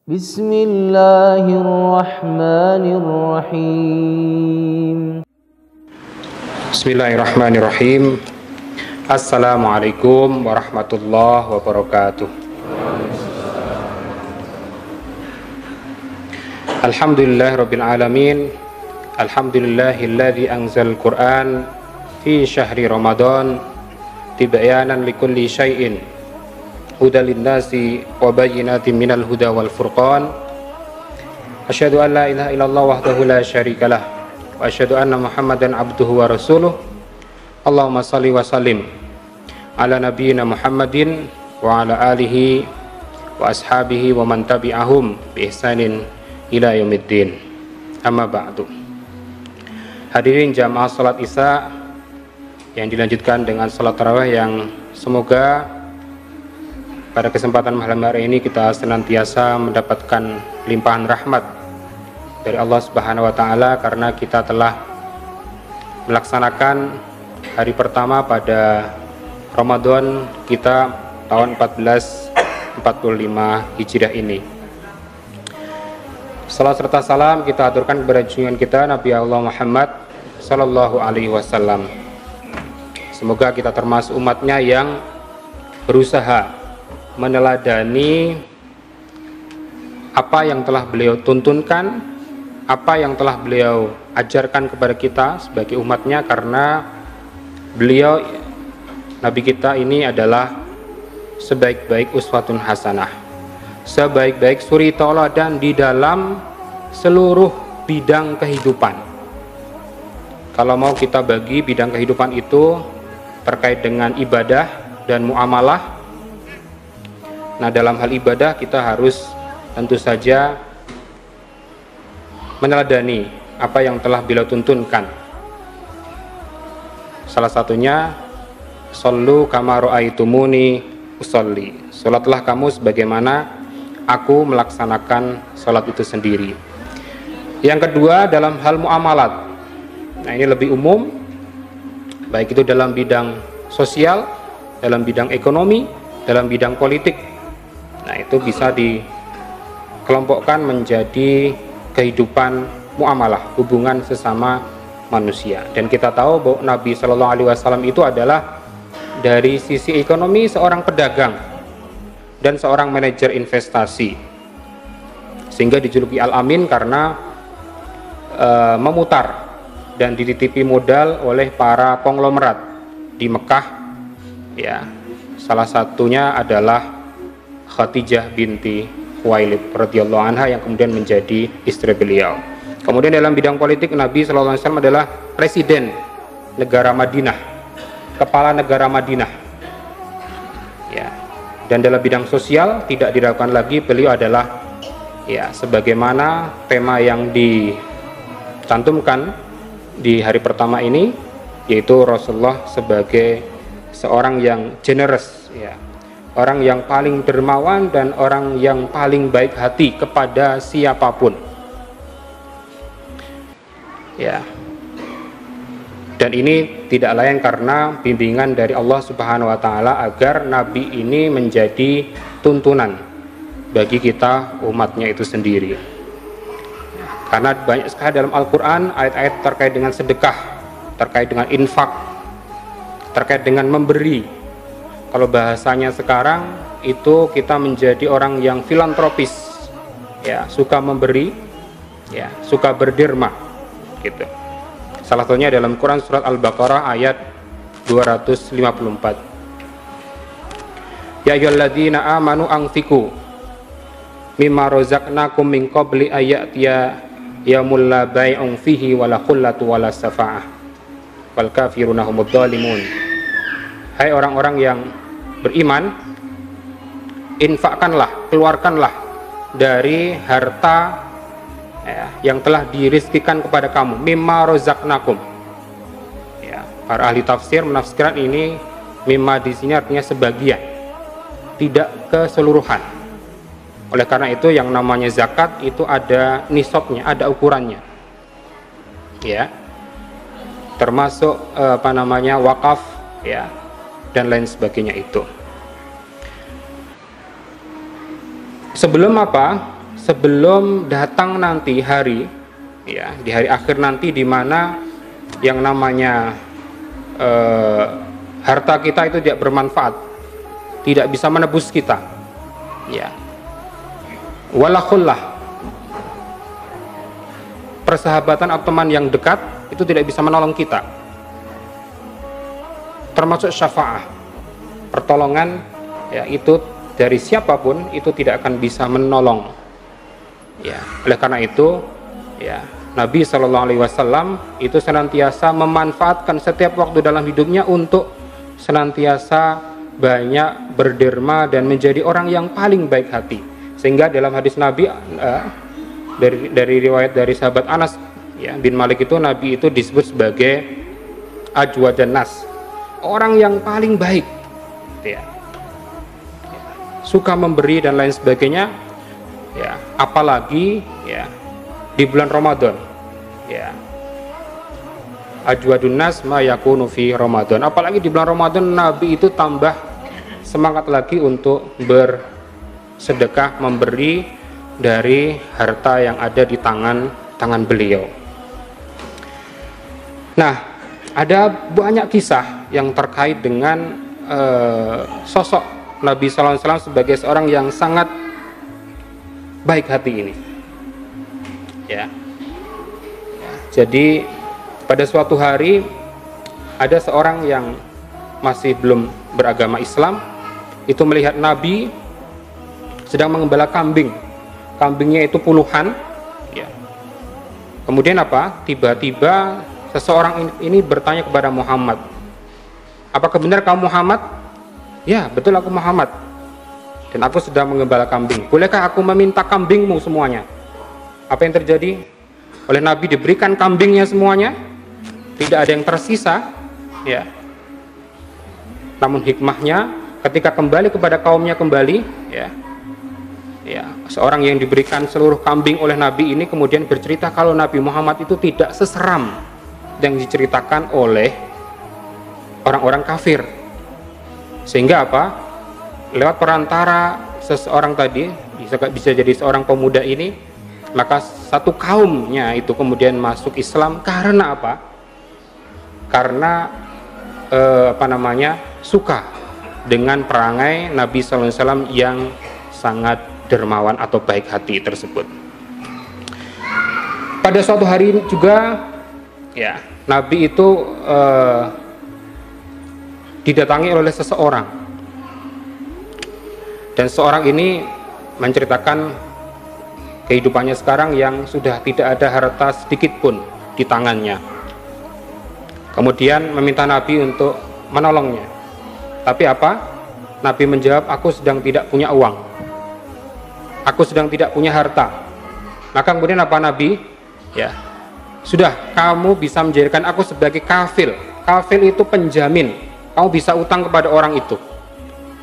Bismillahirrahmanirrahim. Bismillahirrahmanirrahim. Assalamualaikum warahmatullahi wabarakatuh. Alhamdulillahirabbil alamin. Alhamdulillahilladzi anzal Qur'an fi syahri Ramadan tibyanan likulli syai'in hudal linnasi wa bayyinatin minal huda wal furqan. Asyhadu an la ilaha illallah wahdahu la syarikalah wa asyhadu anna Muhammadan abduhu wa rasuluh. Allahumma shalli wa sallim ala nabiyyina Muhammadin wa ala alihi wa ashabihi wa man tabi'ahum bi ihsanin ila yaumiddin. Amma ba'du. Hadirin jamaah salat Isya yang dilanjutkan dengan salat tarawih, yang semoga pada kesempatan malam hari ini kita senantiasa mendapatkan limpahan rahmat dari Allah Subhanahu wa taala, karena kita telah melaksanakan hari pertama pada Ramadan kita tahun 1445 Hijriah ini. Salat serta salam kita aturkan kepada junjungan kita Nabi Allah Muhammad sallallahu alaihi wasallam. Semoga kita termasuk umatnya yang berusaha meneladani apa yang telah beliau tuntunkan, apa yang telah beliau ajarkan kepada kita sebagai umatnya, karena beliau, Nabi kita ini adalah sebaik-baik uswatun hasanah, sebaik-baik suri tauladan di dalam seluruh bidang kehidupan. Kalau mau kita bagi bidang kehidupan itu terkait dengan ibadah dan muamalah. Nah, dalam hal ibadah kita harus tentu saja meneladani apa yang telah beliau tuntunkan. Salah satunya, shollu kama ra'aitumuni usolli. Salatlah kamu sebagaimana aku melaksanakan salat itu sendiri. Yang kedua, dalam hal muamalat. Nah, ini lebih umum, baik itu dalam bidang sosial, dalam bidang ekonomi, dalam bidang politik. Nah, itu bisa dikelompokkan menjadi kehidupan muamalah, hubungan sesama manusia. Dan kita tahu bahwa Nabi Shallallahu Alaihi Wasallam itu adalah dari sisi ekonomi seorang pedagang dan seorang manajer investasi, sehingga dijuluki Al-Amin karena memutar dan dititipi modal oleh para konglomerat di Mekah. Ya, salah satunya adalah Khadijah binti Khuwailid radhiyallahu anha, yang kemudian menjadi istri beliau. Kemudian dalam bidang politik, Nabi sallallahu alaihi wasallam adalah presiden negara Madinah, kepala negara Madinah. Ya. Dan dalam bidang sosial tidak diragukan lagi, beliau adalah ya sebagaimana tema yang dicantumkan di hari pertama ini, yaitu Rasulullah sebagai seorang yang generous, ya, orang yang paling dermawan dan orang yang paling baik hati kepada siapapun. Ya. Dan ini tidak lain karena bimbingan dari Allah Subhanahu wa taala agar nabi ini menjadi tuntunan bagi kita umatnya itu sendiri. Karena banyak sekali dalam Al-Qur'an ayat-ayat terkait dengan sedekah, terkait dengan infak, terkait dengan memberi. Kalau bahasanya sekarang itu kita menjadi orang yang filantropis, ya, suka memberi, ya, suka berderma, gitu. Salah satunya dalam Quran surat Al-Baqarah ayat 254. Ya ayyuhalladzina amanu anfiqu mimma razaqnakum min qabli ayatiya yaumul la bai'un fihi wala khullatu wala safa'ah wal kafiruna humudz zalimun. Hai orang-orang yang beriman, infakkanlah, keluarkanlah dari harta ya, yang telah dirizkikan kepada kamu, mimma razaqnakum. Ya, para ahli tafsir menafsirkan ini mimma di sini artinya sebagian, tidak keseluruhan. Oleh karena itu yang namanya zakat itu ada nisabnya, ada ukurannya. Ya. Termasuk wakaf, ya, dan lain sebagainya itu. Sebelum sebelum datang nanti hari, ya, di hari akhir nanti, di mana yang namanya harta kita itu tidak bermanfaat, tidak bisa menebus kita, ya. Wala khullah, persahabatan atau teman yang dekat itu tidak bisa menolong kita, termasuk syafaah, pertolongan, ya, itu dari siapapun itu tidak akan bisa menolong, ya. Oleh karena itu, ya, Nabi SAW itu senantiasa memanfaatkan setiap waktu dalam hidupnya untuk senantiasa banyak berderma dan menjadi orang yang paling baik hati. Sehingga dalam hadis Nabi, dari riwayat dari sahabat Anas, ya, bin Malik, itu Nabi itu disebut sebagai ajwadan nas, orang yang paling baik, ya, suka memberi dan lain sebagainya, ya. Apalagi, ya, di bulan Ramadan, ya, ajwadun nas ma yakunu fi Ramadan, apalagi di bulan Ramadan Nabi itu tambah semangat lagi untuk bersedekah, memberi dari harta yang ada di tangan beliau. Nah, ada banyak kisah yang terkait dengan sosok Nabi SAW sebagai seorang yang sangat baik hati ini, ya. Jadi pada suatu hari ada seorang yang masih belum beragama Islam itu melihat Nabi sedang mengembala kambing. Kambingnya itu puluhan, ya. Kemudian apa? Tiba-tiba seseorang ini bertanya kepada Muhammad, apakah benar kamu Muhammad? Ya, betul, aku Muhammad, dan aku sedang mengembala kambing. Bolehkah aku meminta kambingmu semuanya? Apa yang terjadi? Oleh Nabi diberikan kambingnya semuanya, tidak ada yang tersisa, ya. Namun hikmahnya, ketika kembali kepada kaumnya kembali, ya, seorang yang diberikan seluruh kambing oleh Nabi ini kemudian bercerita kalau Nabi Muhammad itu tidak seseram yang diceritakan oleh orang-orang kafir. Sehingga apa? Lewat perantara seseorang tadi, bisa jadi seorang pemuda ini, maka satu kaumnya itu kemudian masuk Islam. Karena apa? Karena suka dengan perangai Nabi SAW yang sangat dermawan atau baik hati tersebut. Pada suatu hari juga, ya, Nabi itu didatangi oleh seseorang, dan seorang ini menceritakan kehidupannya sekarang yang sudah tidak ada harta sedikit pun di tangannya. Kemudian meminta Nabi untuk menolongnya. Tapi apa? Nabi menjawab, aku sedang tidak punya uang, aku sedang tidak punya harta. Maka kemudian apa Nabi? Ya, sudah, kamu bisa menjadikan aku sebagai kafil. Kafil itu penjamin. Kamu bisa utang kepada orang itu,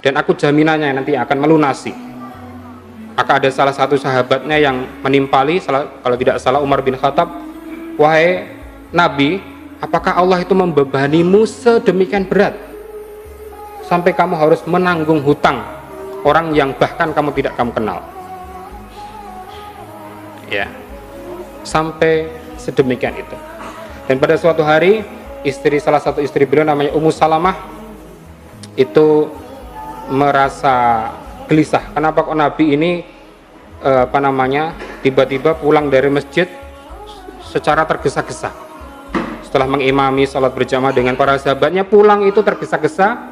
dan aku jaminannya nanti akan melunasi. Maka ada salah satu sahabatnya yang menimpali, kalau tidak salah Umar bin Khattab, wahai Nabi, apakah Allah itu membebanimu sedemikian berat sampai kamu harus menanggung hutang orang yang bahkan kamu tidak kenal? Ya, sampai sedemikian itu. Dan pada suatu hari, salah satu istri beliau namanya Ummu Salamah itu merasa gelisah. Kenapa kok Nabi ini tiba-tiba pulang dari masjid secara tergesa-gesa? Setelah mengimami salat berjamaah dengan para sahabatnya, pulang itu tergesa-gesa,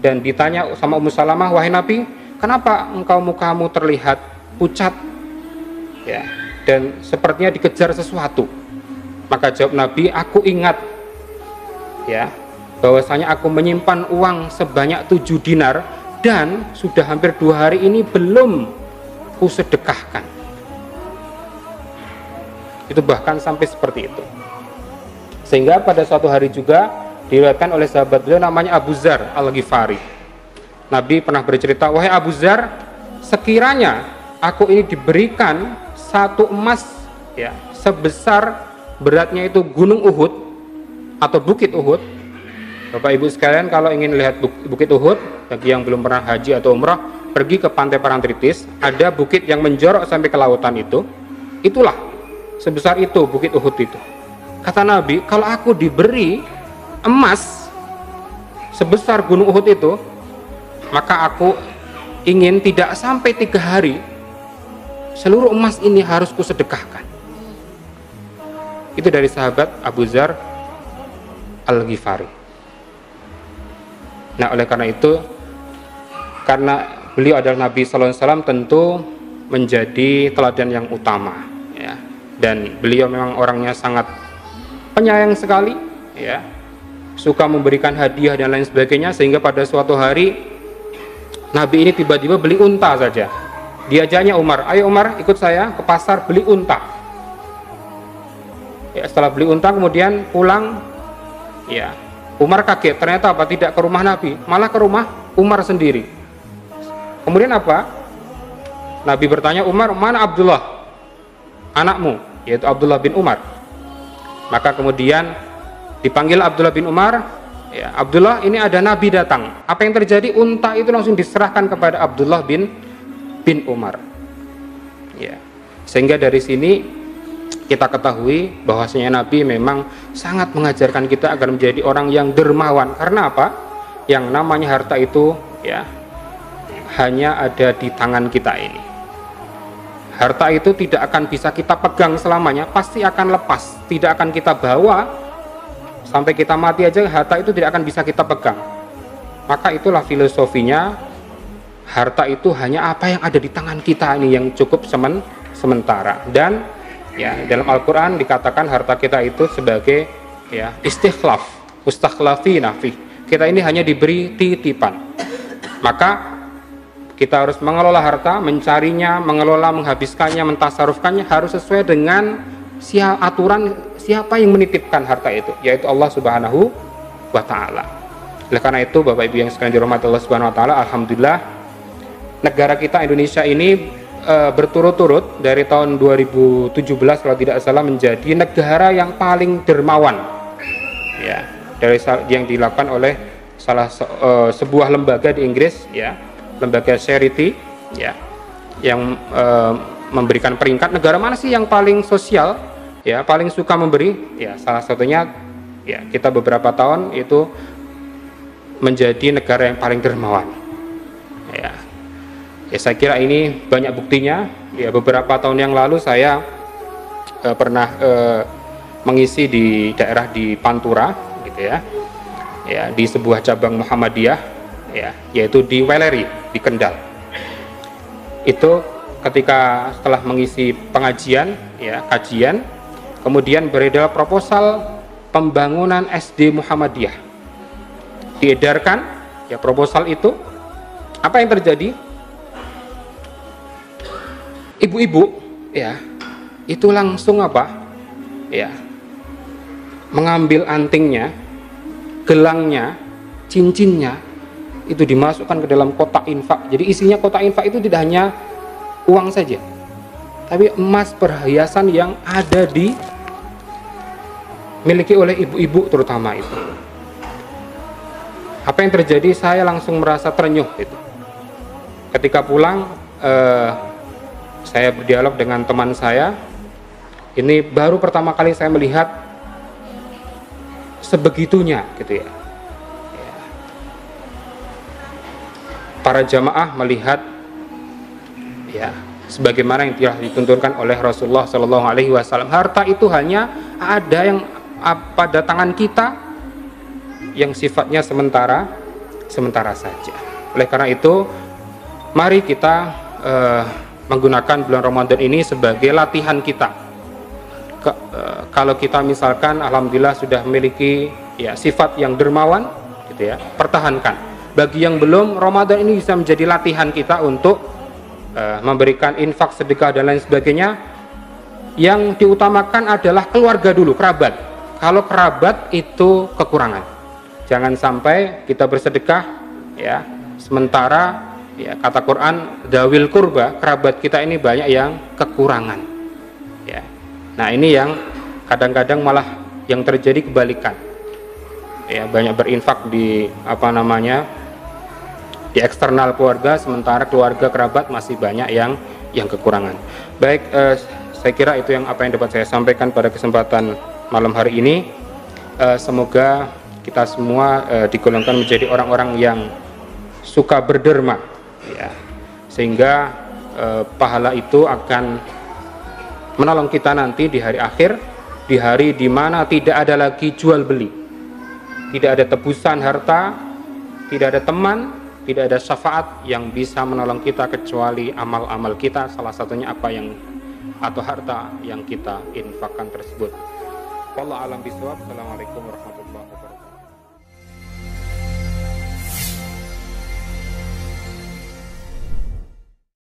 dan ditanya sama Ummu Salamah, wahai Nabi, kenapa mukamu terlihat pucat, ya, dan sepertinya dikejar sesuatu? Maka jawab Nabi, aku ingat, ya, bahwasanya aku menyimpan uang sebanyak 7 dinar dan sudah hampir 2 hari ini belum kusedekahkan. Itu bahkan sampai seperti itu. Sehingga pada suatu hari juga diriwayatkan oleh sahabat beliau namanya Abu Dzar Al-Ghifari. Nabi pernah bercerita, wahai Abu Dzar, sekiranya aku ini diberikan 1 emas, ya, sebesar beratnya itu gunung Uhud atau bukit Uhud. Bapak Ibu sekalian, kalau ingin lihat bukit Uhud, bagi yang belum pernah haji atau umrah, pergi ke pantai Parangtritis, ada bukit yang menjorok sampai ke lautan itu. Itulah sebesar itu bukit Uhud itu. Kata Nabi, kalau aku diberi emas sebesar gunung Uhud itu, maka aku ingin tidak sampai 3 hari seluruh emas ini harus kusedekahkan. Itu dari sahabat Abu Dzar Al-Ghifari. Nah, oleh karena itu, karena beliau adalah Nabi Sallallahu Alaihi Wasallam, tentu menjadi teladan yang utama, ya. Dan beliau memang orangnya sangat penyayang sekali, ya, suka memberikan hadiah dan lain sebagainya, sehingga pada suatu hari Nabi ini tiba-tiba beli unta saja. Diajaknya Umar, ayo Umar ikut saya ke pasar beli unta. Ya, setelah beli unta kemudian pulang, ya, Umar kaget, ternyata apa? Tidak ke rumah Nabi, malah ke rumah Umar sendiri. Kemudian apa? Nabi bertanya, Umar, mana Abdullah anakmu, yaitu Abdullah bin Umar. Maka kemudian dipanggil Abdullah bin Umar, ya, Abdullah, ini ada Nabi datang. Apa yang terjadi? Unta itu langsung diserahkan kepada Abdullah bin Umar, ya. Sehingga dari sini kita ketahui bahwasanya Nabi memang sangat mengajarkan kita agar menjadi orang yang dermawan. Karena apa? Yang namanya harta itu, ya, hanya ada di tangan kita ini. Harta itu tidak akan bisa kita pegang selamanya, pasti akan lepas, tidak akan kita bawa sampai kita mati aja. Harta itu tidak akan bisa kita pegang. Maka itulah filosofinya, harta itu hanya apa yang ada di tangan kita ini yang cukup sementara. Dan ya, dalam Al-Quran dikatakan harta kita itu sebagai, ya, istikhlaf, mustakhlafina fi. Kita ini hanya diberi titipan. Maka kita harus mengelola harta, mencarinya, mengelola, menghabiskannya, mentasarufkannya harus sesuai dengan aturan siapa yang menitipkan harta itu, yaitu Allah Subhanahu wa Ta'ala. Oleh karena itu, Bapak Ibu yang sekalian dirahmati Allah Subhanahu wa Ta'ala, alhamdulillah negara kita Indonesia ini berturut-turut dari tahun 2017 kalau tidak salah menjadi negara yang paling dermawan, ya, dari yang dilakukan oleh sebuah lembaga di Inggris, ya, lembaga charity, ya, yang memberikan peringkat negara mana sih yang paling sosial, ya, paling suka memberi, ya, salah satunya, ya, kita beberapa tahun itu menjadi negara yang paling dermawan, ya. Ya, saya kira ini banyak buktinya. Ya, beberapa tahun yang lalu saya pernah mengisi di daerah di Pantura, gitu ya, ya, di sebuah cabang Muhammadiyah, ya, yaitu di Weleri di Kendal. Itu ketika setelah mengisi pengajian, ya, kajian, kemudian beredar proposal pembangunan SD Muhammadiyah. Diedarkan, ya, proposal itu. Apa yang terjadi? Ibu-ibu, ya, itu langsung apa, ya, mengambil antingnya, gelangnya, cincinnya, itu dimasukkan ke dalam kotak infak. Jadi isinya kotak infak itu tidak hanya uang saja, tapi emas, perhiasan yang ada miliki oleh ibu-ibu terutama itu. Apa yang terjadi? Saya langsung merasa terenyuh itu. Ketika pulang, saya berdialog dengan teman saya. Ini baru pertama kali saya melihat sebegitunya, gitu ya. Para jamaah melihat, ya, sebagaimana yang telah dituntunkan oleh Rasulullah Shallallahu Alaihi Wasallam, harta itu hanya ada yang pada tangan kita, yang sifatnya sementara saja. Oleh karena itu, mari kita menggunakan bulan Ramadan ini sebagai latihan kita. Kalau kita misalkan alhamdulillah sudah memiliki, ya, sifat yang dermawan, gitu ya, pertahankan. Bagi yang belum, Ramadan ini bisa menjadi latihan kita untuk memberikan infak, sedekah dan lain sebagainya. Yang diutamakan adalah keluarga dulu, kerabat. Kalau kerabat itu kekurangan, jangan sampai kita bersedekah, ya, sementara, ya, kata Quran, dawil kurba, kerabat kita ini banyak yang kekurangan, ya. Nah, ini yang kadang-kadang malah yang terjadi kebalikan, ya, banyak berinfak di di eksternal keluarga, sementara keluarga kerabat masih banyak yang kekurangan. Baik, saya kira itu apa yang dapat saya sampaikan pada kesempatan malam hari ini. Semoga kita semua digolongkan menjadi orang-orang yang suka berderma, ya, sehingga pahala itu akan menolong kita nanti di hari akhir, di hari di mana tidak ada lagi jual beli, tidak ada tebusan harta, tidak ada teman, tidak ada syafaat yang bisa menolong kita kecuali amal-amal kita, salah satunya atau harta yang kita infakkan tersebut. Wallahu a'lam bishawab. Assalamualaikum warahmatullahi wabarakatuh.